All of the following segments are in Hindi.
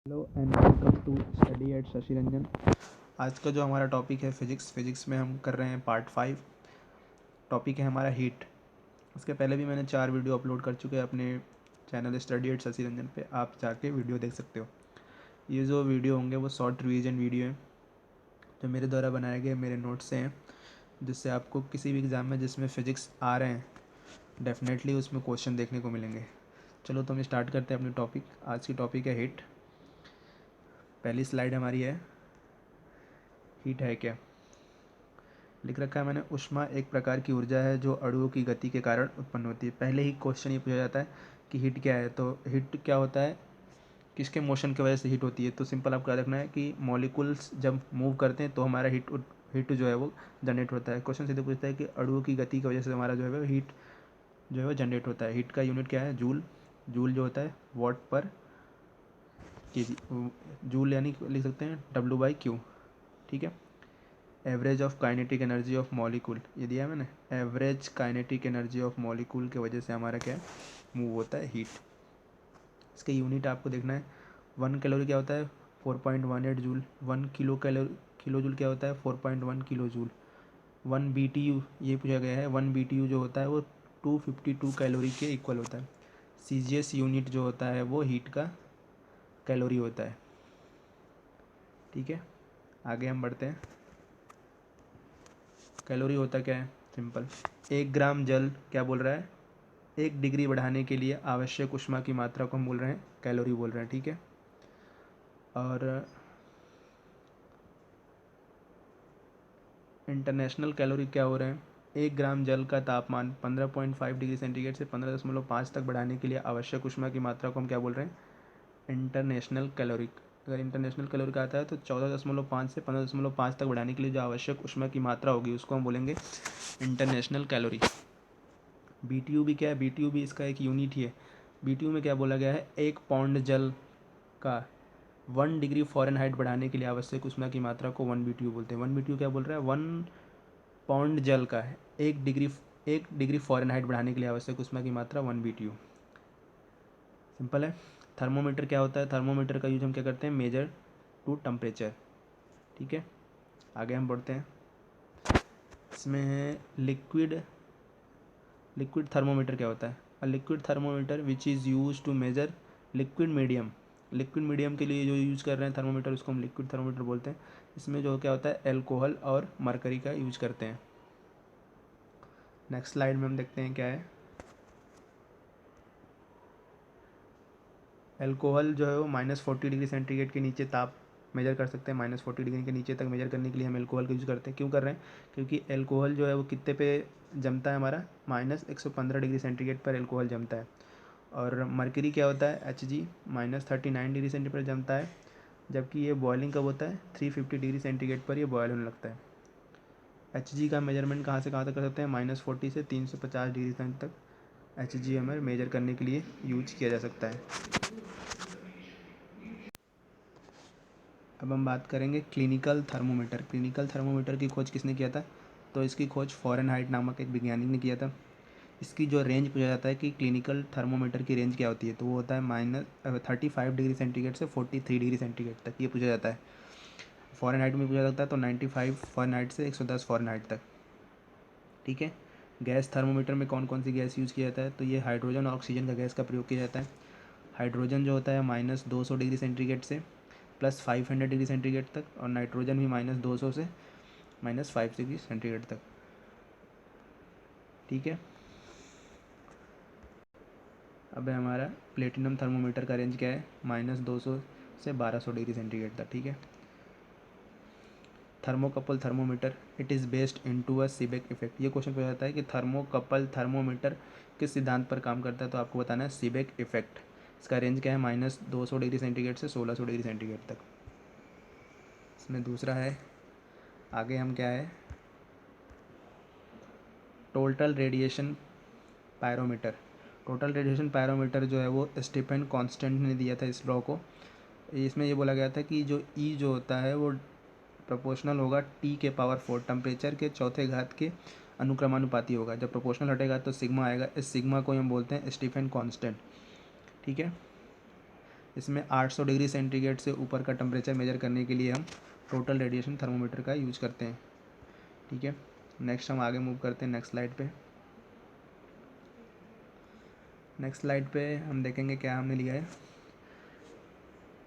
Hello and welcome to study at Shashi Ranjan. आज का जो हमारा टॉपिक है फिजिक्स में हम कर रहे हैं पार्ट 5। टॉपिक है हमारा हीट। इसके पहले भी मैंने 4 वीडियो अपलोड कर चुके हैं अपने channel study at Shashi Ranjan पे, आप जाके वीडियो देख सकते हो। ये जो वीडियो होंगे वो शॉर्ट रिवीजन वीडियो है जो मेरे द्वारा बनाए गए मेरे नोट्स से हैं, जिससे आपको किसी भी एग्ज़ाम में जिसमें फ़िज़िक्स आ रहे हैं डेफिनेटली उसमें क्वेश्चन देखने को मिलेंगे। चलो तो हम स्टार्ट करते हैं अपने टॉपिक। आज की टॉपिक है हीट। पहली स्लाइड हमारी है हीट है क्या। लिख रखा है मैंने, ऊष्मा एक प्रकार की ऊर्जा है जो अणुओं की गति के कारण उत्पन्न होती है। पहले ही क्वेश्चन ये पूछा जाता है कि हीट क्या है, तो हीट क्या होता है, किसके मोशन की वजह से हीट होती है। तो सिंपल आपको याद रखना है कि मॉलिक्यूल्स जब मूव करते हैं तो हमारा हीट जो है वो जनरेट होता है। क्वेश्चन सीधे पूछता है कि अणुओं की गति की वजह से हमारा जो है वो हीट जो है वो जनरेट होता है। हीट का यूनिट क्या है, जूल। जूल जो होता है वॉट पर केजी। जूल यानी लिख सकते हैं W/Q। ठीक है। Average of kinetic energy of molecule ये दिया है मैंने। Average kinetic energy of molecule की वजह से हमारा क्या है, मूव होता है हीट। इसके यूनिट आपको देखना है। 1 कैलोरी क्या होता है, 4.18 जूल। 1 किलो जूल क्या होता है, 4.1 किलो जूल। 1 BTU ये पूछा गया है। 1 BTU जो होता है वो 252 कैलोरी के इक्वल होता है। CGS यूनिट जो होता है वो हीट का कैलोरी होता है। ठीक है, आगे हम बढ़ते हैं। कैलोरी होता क्या है, सिंपल। 1 ग्राम जल क्या बोल रहा है, 1 डिग्री बढ़ाने के लिए आवश्यक ऊष्मा की मात्रा को हम बोल रहे हैं कैलोरी बोल रहे हैं। ठीक है, और इंटरनेशनल कैलोरी क्या हो रहे हैं, 1 ग्राम जल का तापमान 15.5 डिग्री सेंटीग्रेड से 15.5 तक बढ़ाने के लिए आवश्यक ऊष्मा की मात्रा को हम क्या बोल रहे हैं, इंटरनेशनल कैलोरी। अगर इंटरनेशनल कैलोरी का आता है तो 14.5 से 15.5 तक बढ़ाने के लिए जो आवश्यक ऊष्मा की मात्रा होगी उसको हम बोलेंगे इंटरनेशनल कैलोरी। BTU भी क्या है, BTU भी इसका एक यूनिट ही है। BTU में क्या बोला गया है, 1 पाउंड जल का 1 डिग्री फ़ारेनहाइट बढ़ाने के लिए आवश्यक ऊष्मा की मात्रा को 1 BTU बोलते हैं। 1 BTU क्या बोल रहा है, 1 पाउंड जल का है 1 डिग्री फ़ारेनहाइट बढ़ाने के लिए आवश्यक ऊष्मा की मात्रा 1 BTU। सिंपल है। थर्मोमीटर क्या होता है, थर्मोमीटर का यूज हम क्या करते हैं, मेजर टू टेम्परेचर। ठीक है, आगे हम बढ़ते हैं। इसमें है लिक्विड थर्मोमीटर क्या होता है। A liquid thermometer which is use to measure liquid medium. Liquid medium के लिए जो यूज़ कर रहे हैं थर्मोमीटर उसको हम लिक्विड थर्मोमीटर बोलते हैं। इसमें जो क्या होता है, एल्कोहल और मरकरी का यूज करते हैं। नेक्स्ट स्लाइड में हम देखते हैं क्या है। एल्कोहल जो है वो -40 डिग्री सेंटीग्रेड के नीचे ताप मेजर कर सकते हैं। -40 डिग्री के नीचे तक मेजर करने के लिए हम एल्कोहल का यूज़ करते हैं। क्यों कर रहे हैं, क्योंकि एल्कोहल जो है वो कितने पे जमता है, हमारा -115 डिग्री सेंटीग्रेड पर एल्कोहल जमता है। और मरकरी क्या होता है, Hg -39 डिग्री सेंटीग्रेड जमता है। जबकि ये बॉयलिंग कब होता है, 350 डिग्री सेंटीग्रेड पर ये बॉयल होने लगता है। Hg का मेजरमेंट कहाँ से कहाँ तक कर सकते हैं, -40 से 350 डिग्री तक Hg हमें मेजर करने के लिए यूज किया जा सकता है। अब हम बात करेंगे क्लिनिकल थर्मोमीटर। क्लिनिकल थर्मोमीटर की खोज किसने किया था, तो इसकी खोज फ़ारेनहाइट नामक एक वैज्ञानिक ने किया था। इसकी जो रेंज पूछा जाता है कि क्लिनिकल थर्मोमीटर की रेंज क्या होती है, तो वो होता है -35 डिग्री सेंटीग्रेड से 43 डिग्री सेंटीग्रेड तक ये पूछा जाता है। फ़ारेनहाइट में पूछा जाता है तो 95 फ़ारेनहाइट से 110 फ़ारेनहाइट तक। ठीक है। गैस थर्मोमीटर में कौन कौन सी गैस यूज़ किया जाता है, तो ये हाइड्रोजन और ऑक्सीजन का गैस का प्रयोग किया जाता है। हाइड्रोजन जो होता है -200 डिग्री सेंटीग्रेड से +500 डिग्री सेंटीग्रेड तक, और नाइट्रोजन भी -200 से -5 डिग्री सेंटीग्रेड तक। ठीक है। अब है हमारा प्लेटिनम थर्मोमीटर का रेंज क्या है, -200 से 1200 डिग्री सेंटीग्रेड तक। ठीक है। Thermocouple thermometer it is based into a Seebeck effect. ये क्वेश्चन पूछा जाता है कि थर्मोकपल थर्मोमीटर किस सिद्धांत पर काम करता है, तो आपको बताना है सीबेक इफेक्ट। इसका रेंज क्या है, -200 डिग्री सेंटीग्रेड से 1600 डिग्री सेंटीग्रेड तक। इसमें दूसरा है, आगे हम क्या है, total radiation pyrometer. Total radiation pyrometer जो है वो स्टीफन कॉन्स्टेंट ने दिया था इस लॉ को। इसमें ये बोला गया था कि जो ई जो होता है वो प्रोपोर्शनल होगा T⁴ टेम्परेचर के चौथे घात के अनुक्रमानुपाती होगा। जब प्रोपोर्शनल हटेगा तो सिग्मा आएगा। इस सिग्मा को हम बोलते हैं स्टीफन कांस्टेंट। ठीक है। इसमें 800 डिग्री सेंटीग्रेड से ऊपर का टेम्परेचर मेजर करने के लिए हम टोटल रेडिएशन थर्मोमीटर का यूज करते हैं। ठीक है, नेक्स्ट हम आगे मूव करते हैं नेक्स्ट स्लाइड पे। नेक्स्ट स्लाइड पे हम देखेंगे क्या हमने लिया है,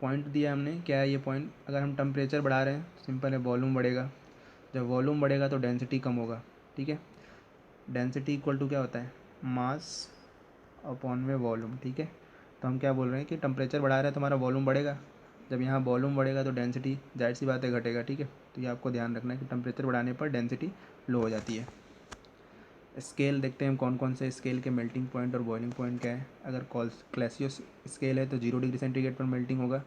पॉइंट दिया हमने। क्या है ये पॉइंट? अगर हम टेम्परेचर बढ़ा रहे हैं, सिंपल है, वॉल्यूम बढ़ेगा। जब वॉल्यूम बढ़ेगा तो डेंसिटी कम होगा। ठीक है, डेंसिटी इक्वल टू क्या होता है? मास अपॉन में वॉल्यूम। ठीक है, तो हम क्या बोल रहे हैं कि टेम्परेचर बढ़ा रहे हैं तो हमारा वॉल्यूम बढ़ेगा। जब यहाँ वॉल्यूम बढ़ेगा तो डेंसिटी जाहिर सी बात है घटेगा। ठीक है, तो ये आपको ध्यान रखना है कि टेम्परेचर बढ़ाने पर डेंसिटी लो हो जाती है। स्केल देखते हैं कौन कौन से स्केल के मेल्टिंग पॉइंट और बॉइलिंग पॉइंट क्या है। अगर क्लासियस स्केल है तो 0 डिग्री सेंटीग्रेड पर मेल्टिंग होगा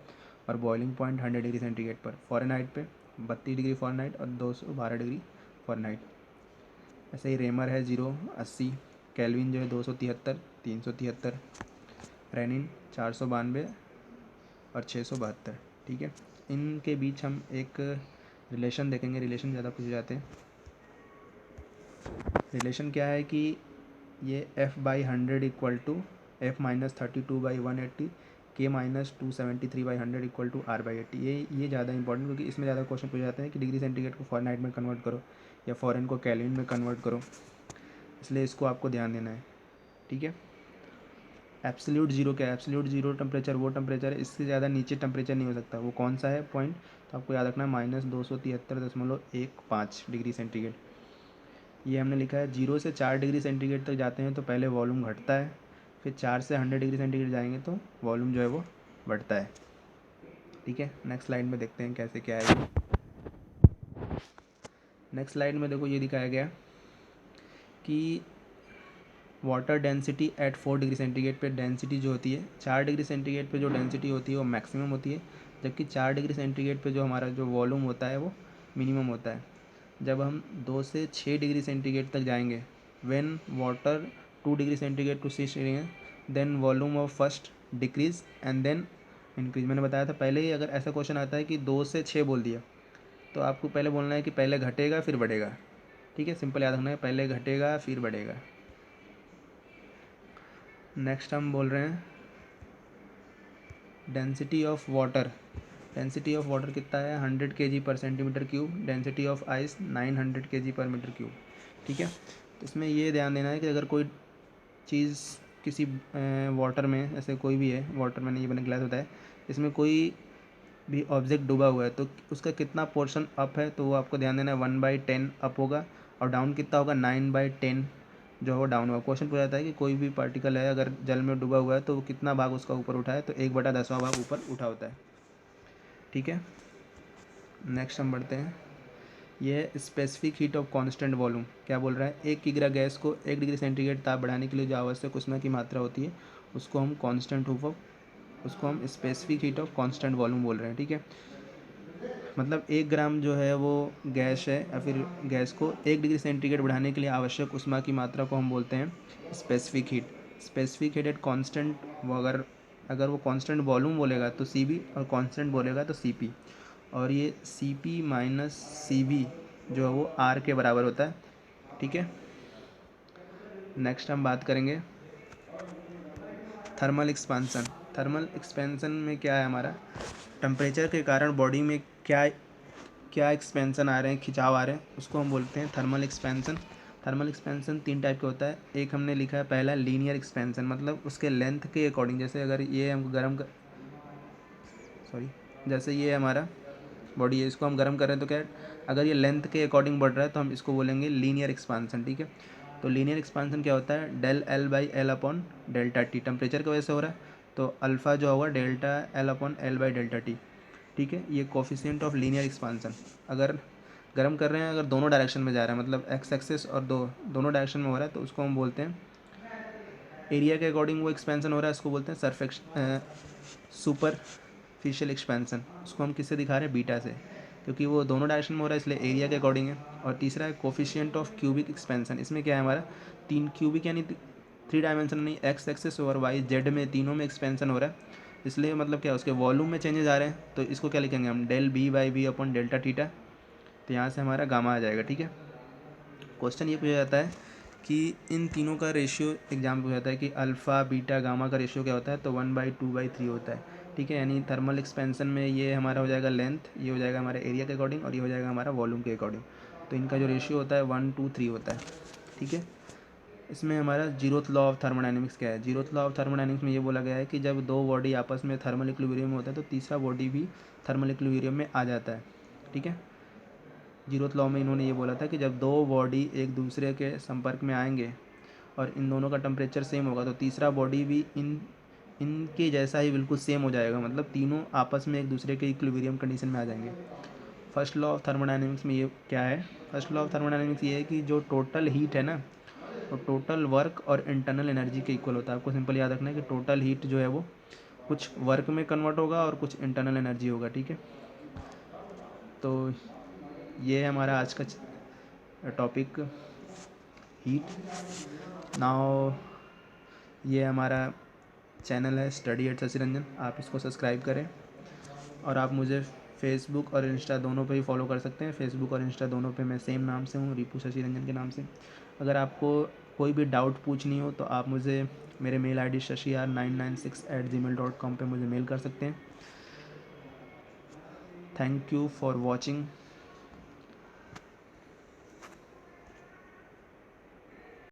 और बॉइलिंग पॉइंट 100 डिग्री सेंटीग्रेड पर, फ़ारेनहाइट पे 32 डिग्री फ़ारेनहाइट और 212 डिग्री फ़ारेनहाइट। ऐसे ही रेमर है 0 80, केल्विन जो है 273 373, रेनिन 492 और 672। ठीक है, इनके बीच हम एक रिलेशन देखेंगे। रिलेशन ज़्यादा पूछ जाते हैं। रिलेशन क्या है कि ये F/100 equal to F-32/180 K-273/100 equal to R/80। ये ज़्यादा इंपॉर्टेंट, क्योंकि इसमें ज़्यादा क्वेश्चन पूछ जाते हैं कि डिग्री सेंटीग्रेड को फ़ारेनहाइट में कन्वर्ट करो या फ़ॉरेन को केल्विन में कन्वर्ट करो, इसलिए इसको आपको ध्यान देना है। ठीक है, एब्सोल्यूट जीरो क्या है? एब्सोल्यूट जीरो टेम्परेचर वो टेम्परेचर है, इससे ज़्यादा नीचे टेम्परेचर नहीं हो सकता। वो कौन सा है पॉइंट? तो आपको याद रखना है -273.15 डिग्री सेंटीग्रेड। ये हमने लिखा है। 0 से 4 डिग्री सेंटीग्रेड तक जाते हैं तो पहले वॉल्यूम घटता है, फिर 4 से 100 डिग्री सेंटीग्रेड जाएंगे तो वॉल्यूम जो है वो बढ़ता है। ठीक है, नेक्स्ट स्लाइड में देखते हैं कैसे क्या है। नेक्स्ट स्लाइड में देखो ये दिखाया गया कि water density at 4 degree centigrade पे डेंसिटी जो होती है, 4 डिग्री सेंटीग्रेड पे जो डेंसिटी होती है वो मैक्सिमम होती है, जबकि 4 डिग्री सेंटीग्रेड पे जो हमारा जो वॉल्यूम होता है वो मिनिमम होता है। जब हम 2 से 6 डिग्री सेंटीग्रेड तक जाएंगे, when water 2 degree centigrade to 6 degree, then volume of first decrease and then increase. मैंने बताया था पहले ही, अगर ऐसा क्वेश्चन आता है कि 2 से 6 बोल दिया तो आपको पहले बोलना है कि पहले घटेगा फिर बढ़ेगा। ठीक है, सिंपल याद रखना है, पहले घटेगा फिर बढ़ेगा। नेक्स्ट हम बोल रहे हैं density of water. Density of water कितना है? 100 kg पर centimetre cube. Density of ice 900 kg पर मीटर क्यूब। ठीक है, तो इसमें ये ध्यान देना है कि अगर कोई चीज़ किसी वाटर में, ऐसे कोई भी है वाटर में, नहीं बने ग्लास होता है, इसमें कोई भी ऑब्जेक्ट डूबा हुआ है तो उसका कितना पोर्शन अप है, तो वो आपको ध्यान देना है 1/10 अप होगा और डाउन कितना होगा? 9/10 जो है वो डाउन होगा। क्वेश्चन पूछा जाता है कि कोई भी पार्टिकल है अगर जल में डूबा हुआ है तो वो कितना भाग उसका ऊपर उठा है, तो 1/10वां भाग ऊपर उठा होता है। ठीक है, नेक्स्ट हम बढ़ते हैं। ये specific heat of constant volume क्या बोल रहा है? 1 किग्रा गैस को 1 डिग्री सेंटीग्रेड ताप बढ़ाने के लिए जो आवश्यक ऊष्मा की मात्रा होती है उसको हम उसको हम specific heat of constant volume बोल रहे हैं। ठीक है, मतलब 1 ग्राम जो है वो गैस है या फिर गैस को 1 डिग्री सेंटीग्रेड बढ़ाने के लिए आवश्यक ऊष्मा की मात्रा को हम बोलते हैं specific heat. Specific heat at constant, वो अगर वो कांस्टेंट वॉल्यूम बोलेगा तो सी बी और कांस्टेंट बोलेगा तो सी पी, और ये C P minus C B जो है वो आर के बराबर होता है। ठीक है, नेक्स्ट हम बात करेंगे थर्मल एक्सपेंसन। थर्मल एक्सपेंसन में क्या है हमारा? टेम्परेचर के कारण बॉडी में क्या क्या एक्सपेंसन आ रहे हैं, खिंचाव आ रहे हैं, उसको हम बोलते हैं thermal expansion. Thermal expansion 3 type का होता है। एक हमने लिखा है पहला लीनियर एक्सपेंसन, मतलब उसके लेंथ के अकॉर्डिंग, जैसे अगर ये हम जैसे ये हमारा बॉडी है, इसको हम गर्म कर रहे हैं तो क्या, अगर ये लेंथ के अकॉर्डिंग बढ़ रहा है तो हम इसको बोलेंगे लीनियर एक्सपांसन। ठीक है, तो लीनियर एक्सपांसन क्या होता है? Del L by L upon delta T, temperature की वजह से हो रहा है तो अल्फ़ा जो होगा delta L upon L by delta T. ठीक है, ये कोफिशिएंट ऑफ लीनियर एक्सपांसन। अगर गर्म कर रहे हैं, अगर दोनों डायरेक्शन में जा रहा है, मतलब एक्स एक्सिस और दोनों डायरेक्शन में हो रहा है, तो उसको हम बोलते हैं एरिया के अकॉर्डिंग वो एक्सपेंसन हो रहा है, इसको बोलते हैं सुपरफिशियल एक्सपेंसन। उसको हम किससे दिखा रहे हैं? बीटा से, क्योंकि वो दोनों डायरेक्शन में हो रहा है इसलिए एरिया के अकॉर्डिंग है। और तीसरा है कोफिशिएंट ऑफ क्यूबिक एक्सपेंसन। इसमें क्या है हमारा? 3 क्यूबिक यानी 3 डायमेंशन नहीं, एक्स एक्सिस और वाई जेड में तीनों में एक्सपेंसन हो रहा है, इसलिए मतलब क्या, उसके वॉल्यूम में चेंजेस आ रहे हैं, तो इसको क्या लिखेंगे हम? Del B by B upon delta theta, तो यहाँ से हमारा गामा आ जाएगा। ठीक है, क्वेश्चन ये पूछा जाता है कि इन तीनों का रेशियो, एग्जाम पूछा जाता है कि अल्फ़ा बीटा गामा का रेशियो क्या होता है, तो 1/2/3 होता है। ठीक है। यानी थर्मल एक्सपेंसन में ये हमारा हो जाएगा लेंथ, ये हो जाएगा हमारे एरिया के अकॉर्डिंग, और ये हो जाएगा हमारा वॉल्यूम के अकॉर्डिंग। तो इनका जो रेशियो होता है 1:3 होता है, ठीक है। इसमें हमारा जीरोथ लॉ ऑफ थर्मोडायनेमिक्स क्या है? जीरोथ लॉ ऑफ थर्मोडायनेमिक्स में ये बोला गया है कि जब दो बॉडी आपस में थर्मल इक्विलिब्रियम में होता है तो तीसरा बॉडी भी थर्मल इक्विलिब्रियम में आ जाता है, ठीक है। जीरोथ लॉ में इन्होंने ये बोला था कि जब दो बॉडी एक दूसरे के संपर्क में आएंगे और इन दोनों का टेम्परेचर सेम होगा तो तीसरा बॉडी भी इनके जैसा ही बिल्कुल सेम हो जाएगा, मतलब तीनों आपस में एक दूसरे के इक्विलिब्रियम कंडीशन में आ जाएंगे। फर्स्ट लॉ ऑफ थर्मोडायनेमिक्स में ये क्या है? फर्स्ट लॉ ऑफ थर्मोडायनेमिक्स ये है कि जो टोटल हीट है ना, वो टोटल वर्क और इंटरनल एनर्जी के इक्वल होता है। आपको सिंपल याद रखना है कि टोटल हीट जो है वो कुछ वर्क में कन्वर्ट होगा और कुछ इंटरनल एनर्जी होगा, ठीक है। तो ये है हमारा आज का टॉपिक, हीट। नाउ ये हमारा चैनल है स्टडी एट शशि रंजन, आप इसको सब्सक्राइब करें। और आप मुझे फेसबुक और इंस्टा दोनों पे ही फॉलो कर सकते हैं। फेसबुक और इंस्टा दोनों पे मैं सेम नाम से हूँ, रिपू शशि रंजन के नाम से। अगर आपको कोई भी डाउट पूछनी हो तो आप मुझे मेरे मेल ID shashir996@gmail.com पे मुझे मेल कर सकते हैं। Thank you for watching.